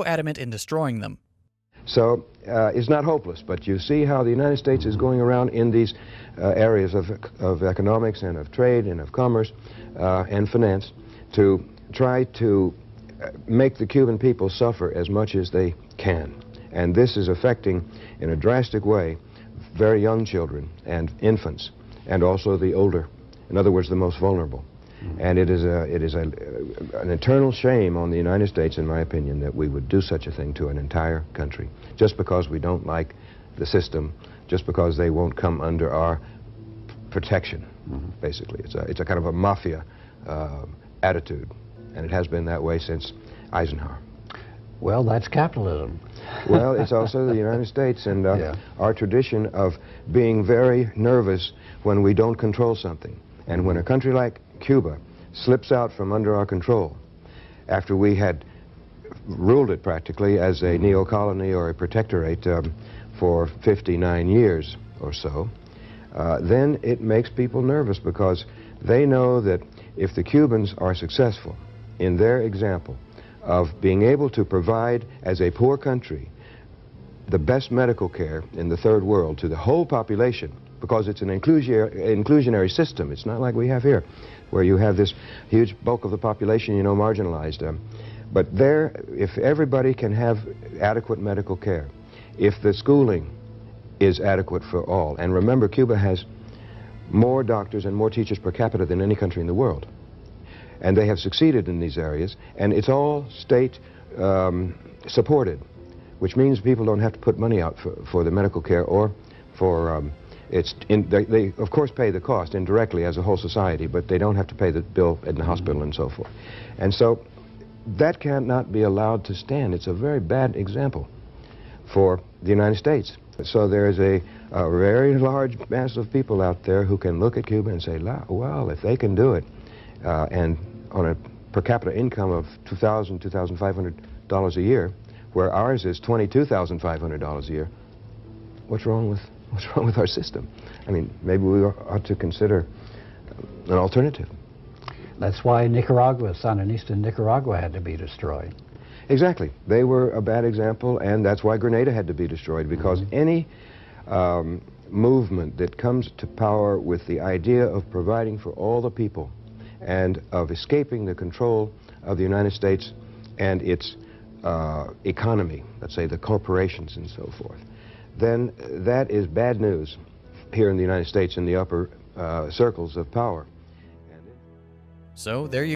so adamant in destroying them. So it's not hopeless, but you see how the United States is going around in these areas of economics and of trade and of commerce and finance to try to make the Cuban people suffer as much as they can. And this is affecting, in a drastic way, very young children and infants, and also the older, in other words, the most vulnerable. And it is an eternal shame on the United States, in my opinion, that we would do such a thing to an entire country, just because we don't like the system, just because they won't come under our protection, basically. It's a kind of a mafia attitude, and it has been that way since Eisenhower. Well, that's capitalism. Well, it's also the United States, and our tradition of being very nervous when we don't control something. And when a country like Cuba slips out from under our control, after we had ruled it practically as a neo-colony or a protectorate for 59 years or so, then it makes people nervous, because they know that if the Cubans are successful in their example of being able to provide, as a poor country, the best medical care in the third world to the whole population, because it's an inclusionary system. It's not like we have here, where you have this huge bulk of the population, marginalized. But there, if everybody can have adequate medical care, if the schooling is adequate for all, and remember, Cuba has more doctors and more teachers per capita than any country in the world, and they have succeeded in these areas, and it's all state supported, which means people don't have to put money out for the medical care or for they of course pay the cost indirectly as a whole society, but they don't have to pay the bill in the hospital and so forth. And so that cannot be allowed to stand. It's a very bad example for the United States. So there's a very large mass of people out there who can look at Cuba and say, well, if they can do it, and on a per capita income of $2,000, $2,500 a year, where ours is $22,500 a year, what's wrong with our system? I mean, maybe we ought to consider an alternative. That's why Nicaragua, Sandinista Nicaragua, had to be destroyed. Exactly. They were a bad example, and that's why Grenada had to be destroyed, because any movement that comes to power with the idea of providing for all the people and of escaping the control of the United States and its economy, let's say the corporations and so forth, then that is bad news here in the United States in the upper circles of power. So there you